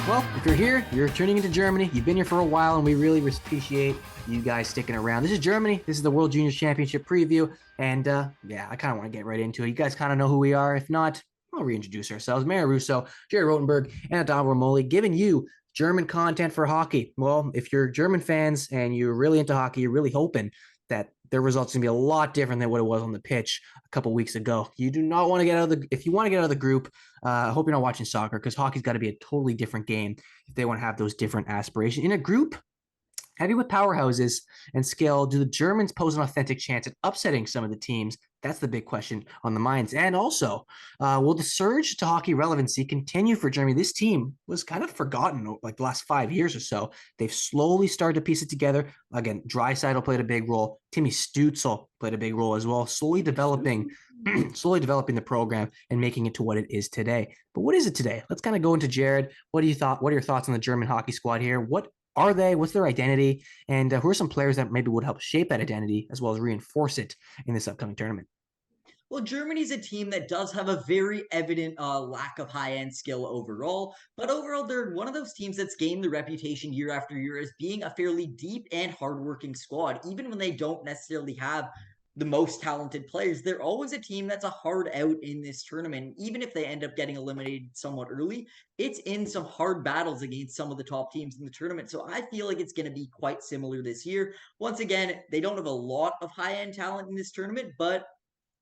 Well, if you're here, you're tuning into Germany. You've been here for a while, and we really appreciate you guys sticking around. This is Germany. This is the World Juniors Championship preview. And I kind of want to get right into it. You guys kind of know who we are. If not, I'll reintroduce ourselves. Mario Russo, Jerry Rotenberg, and Adamo Romoli giving you German content for hockey. Well, if you're German fans and you're really into hockey, you're really hoping that their results going to be a lot different than what it was on the pitch a couple weeks ago. You do not want to get out of the, if you want to get out of the group, I hope you're not watching soccer, because hockey's got to be a totally different game if they want to have those different aspirations. In a group heavy with powerhouses and skill, do the Germans pose an authentic chance at upsetting some of the teams? That's the big question on the minds. And also, will the surge to hockey relevancy continue for Germany? This team was kind of forgotten like the last 5 years or so. They've slowly started to piece it together. Again, Draisaitl played a big role. Timmy Stützle played a big role as well, slowly developing the program and making it to what it is today. But what is it today? Let's kind of go into Jared. What are your thoughts on the German hockey squad here? What are they? What's their identity? And who are some players that maybe would help shape that identity as well as reinforce it in this upcoming tournament? Well, Germany's a team that does have a very evident lack of high-end skill overall, but overall they're one of those teams that's gained the reputation year after year as being a fairly deep and hardworking squad. Even when they don't necessarily have the most talented players, they're always a team that's a hard out in this tournament. Even if they end up getting eliminated somewhat early, it's in some hard battles against some of the top teams in the tournament. So I feel like it's going to be quite similar this year. Once again, they don't have a lot of high-end talent in this tournament, but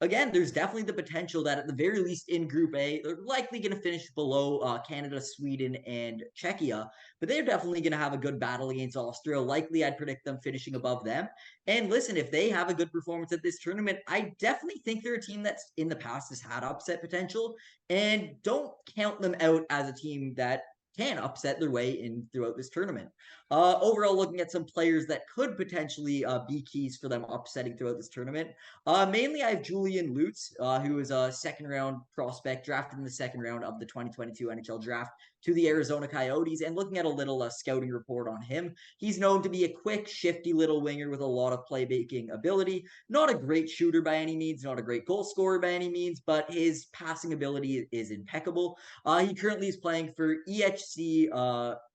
again, there's definitely the potential that at the very least in Group A, they're likely going to finish below Canada, Sweden, and Czechia, but they're definitely going to have a good battle against Austria. Likely, I'd predict them finishing above them. And listen, if they have a good performance at this tournament, I definitely think they're a team that's in the past has had upset potential, and don't count them out as a team that can upset their way in throughout this tournament. Overall, looking at some players that could potentially be keys for them upsetting throughout this tournament. Mainly, I have Julian Lutz, who is a second round prospect drafted in the second round of the 2022 NHL draft to the Arizona Coyotes. And looking at a little scouting report on him, he's known to be a quick, shifty little winger with a lot of playmaking ability. Not a great shooter by any means, not a great goal scorer by any means, but his passing ability is impeccable. He currently is playing for EHC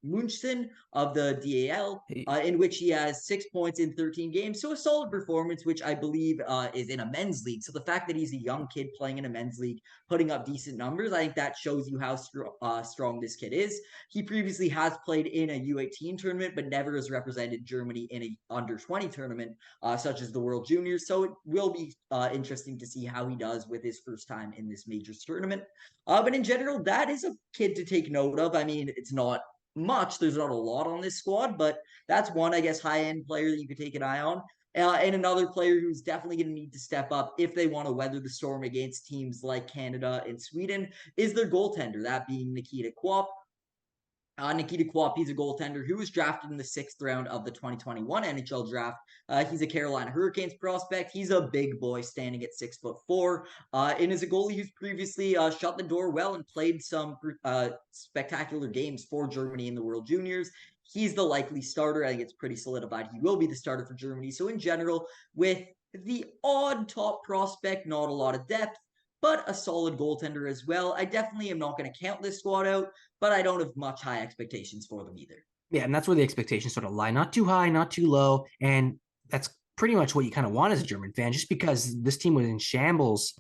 Munchen of the DAL, in which he has 6 points in 13 games. So a solid performance, which I believe is in a men's league. So the fact that he's a young kid playing in a men's league, putting up decent numbers, I think that shows you how strong this kid is. He previously has played in a U18 tournament, but never has represented Germany in a under 20 tournament, such as the World Juniors. So it will be interesting to see how he does with his first time in this major tournament. But in general, that is a kid to take note of. I mean, it's not much. There's not a lot on this squad, but that's one, I guess, high end player that you could take an eye on. And another player who's definitely going to need to step up if they want to weather the storm against teams like Canada and Sweden is their goaltender, that being Nikita Kwap. Nikita Kwap, he's a goaltender who was drafted in the sixth round of the 2021 NHL draft. He's a Carolina Hurricanes prospect. He's a big boy standing at 6'4". And is a goalie who's previously shut the door well and played some spectacular games for Germany in the World Juniors. He's the likely starter. I think it's pretty solidified. He will be the starter for Germany. So in general, with the odd top prospect, not a lot of depth, but a solid goaltender as well. I definitely am not going to count this squad out, but I don't have much high expectations for them either. Yeah, and that's where the expectations sort of lie. Not too high, not too low. And that's pretty much what you kind of want as a German fan, just because this team was in shambles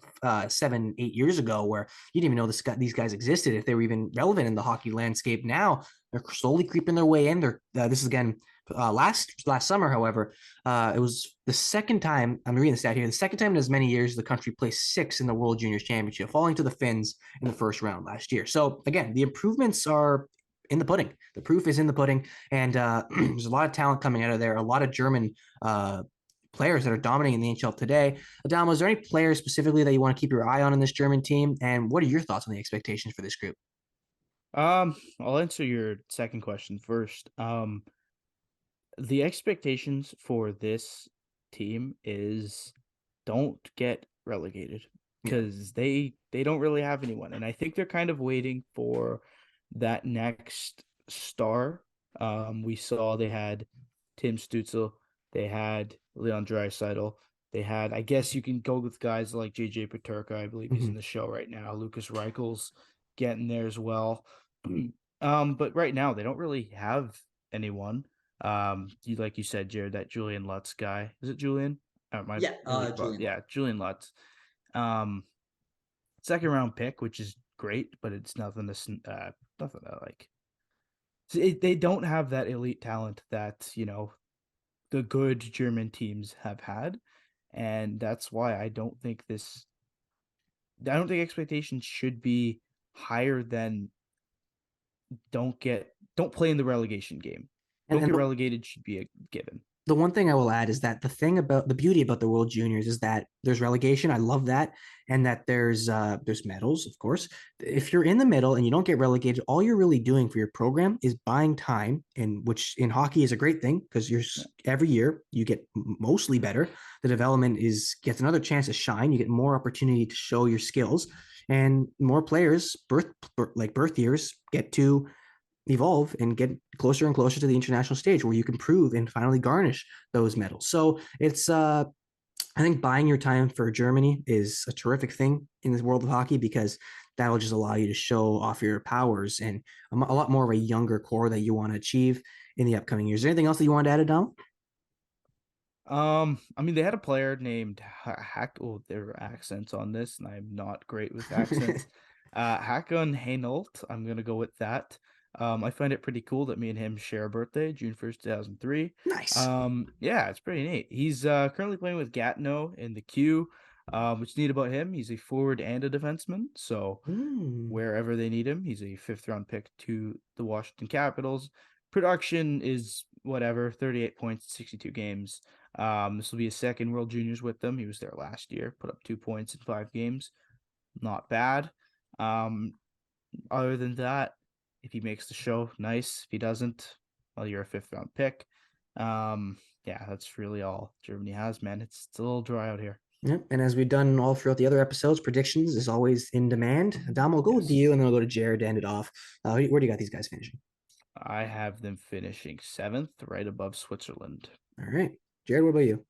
7, 8 years ago, where you didn't even know these guys existed, if they were even relevant in the hockey landscape. Now they're slowly creeping their way in. This is again last summer, however, it was the second time, I'm reading the stat here, the second time in as many years the country placed sixth in the World Juniors Championship, falling to the Finns in the first round last year. So again, the improvements are in the pudding. The proof is in the pudding, and there's a lot of talent coming out of there. A lot of German players that are dominating the NHL today. Adamo, is there any players specifically that you want to keep your eye on in this German team? And what are your thoughts on the expectations for this group? I'll answer your second question first. The expectations for this team is don't get relegated because they don't really have anyone, and I think they're kind of waiting for that next star. We saw they had Tim Stützle, they had Leon Draisaitl, they had, I guess you can go with guys like JJ Peterka, I believe he's in the show right now. Lucas Reichel's getting there as well. But right now they don't really have anyone. Like you said, Jared, that Julian Lutz guy. Is it Julian? Yeah, Julian Love. Yeah, Julian Lutz. Um, second round pick, which is great, but it's nothing to like. They don't have that elite talent that the good German teams have had, and that's why I don't think expectations should be higher than don't play in the relegation game. And, Don't and get the, relegated should be a given. the one thing I will add is that the beauty about the World Juniors is that there's relegation. I love that, and that there's medals, of course. If you're in the middle and you don't get relegated, all you're really doing for your program is buying time, and which in hockey is a great thing because every year you get mostly better. The development gets another chance to shine. You get more opportunity to show your skills, and more players birth years get to evolve and get closer and closer to the international stage where you can prove and finally garnish those medals. So it's I think buying your time for Germany is a terrific thing in the world of hockey because that'll just allow you to show off your powers and a lot more of a younger core that you want to achieve in the upcoming years. Is there anything else that you wanted to add, Adam? I mean, they had a player named Hack. Oh, there are accents on this, and I'm not great with accents. Hakon Heinolt. I'm gonna go with that. I find it pretty cool that me and him share a birthday, June 1st, 2003. Nice. Yeah, it's pretty neat. He's currently playing with Gatineau in the Q. What's neat about him, he's a forward and a defenseman. So wherever they need him, he's a 5th-round pick to the Washington Capitals. Production is whatever, 38 points, 62 games. This will be his second World Juniors with them. He was there last year, put up 2 points in 5 games. Not bad. Other than that, if he makes the show, nice. If he doesn't, well, you're a 5th-round pick. Yeah, that's really all Germany has, man. It's a little dry out here. Yep. And as we've done all throughout the other episodes, predictions is always in demand. Dom, I'll go with you, and then I'll go to Jared to end it off. Where do you got these guys finishing? I have them finishing 7th, right above Switzerland. All right. Jared, what about you?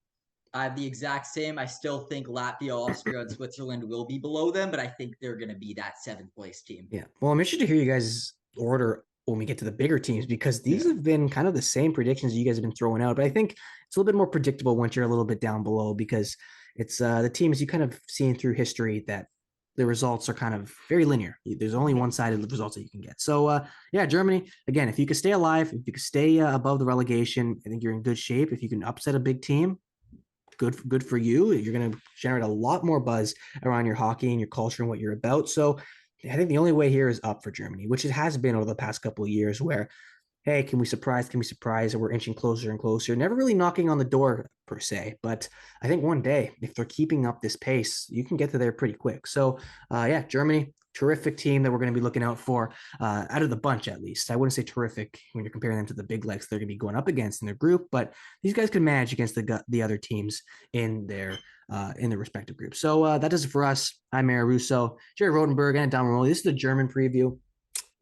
I have the exact same. I still think Latvia, Austria, and Switzerland will be below them, but I think they're going to be that 7th place team. Yeah. Well, I'm interested to hear you guys' order when we get to the bigger teams because these have been kind of the same predictions you guys have been throwing out, but I think it's a little bit more predictable once you're a little bit down below because it's the teams you kind of seen through history that the results are kind of very linear. There's only one side of the results that you can get. So, yeah, Germany, again, if you could stay alive, if you could stay above the relegation, I think you're in good shape. If you can upset a big team, good for you. You're going to generate a lot more buzz around your hockey and your culture and what you're about. So I think the only way here is up for Germany, which it has been over the past couple of years where, hey, can we surprise? Can we surprise? And we're inching closer and closer, never really knocking on the door per se. But I think one day, if they're keeping up this pace, you can get to there pretty quick. So yeah, Germany, terrific team that we're going to be looking out for out of the bunch, at least. I wouldn't say terrific when you're comparing them to the big legs they're going to be going up against in their group, but these guys can manage against the other teams in their respective groups. So that does it for us. I'm Mario Russo, Jerry Rodenberg, and Dom Romoli. This is the German preview.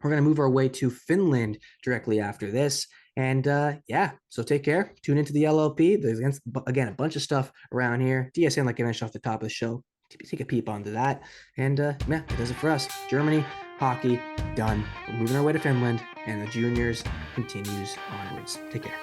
We're going to move our way to Finland directly after this. And yeah, so take care. Tune into the LLP. There's, again, a bunch of stuff around here. DSN, like I mentioned off the top of the show. Take a peep onto that. And yeah, that does it for us. Germany, hockey, done. We're moving our way to Finland, and the juniors continues onwards. Take care.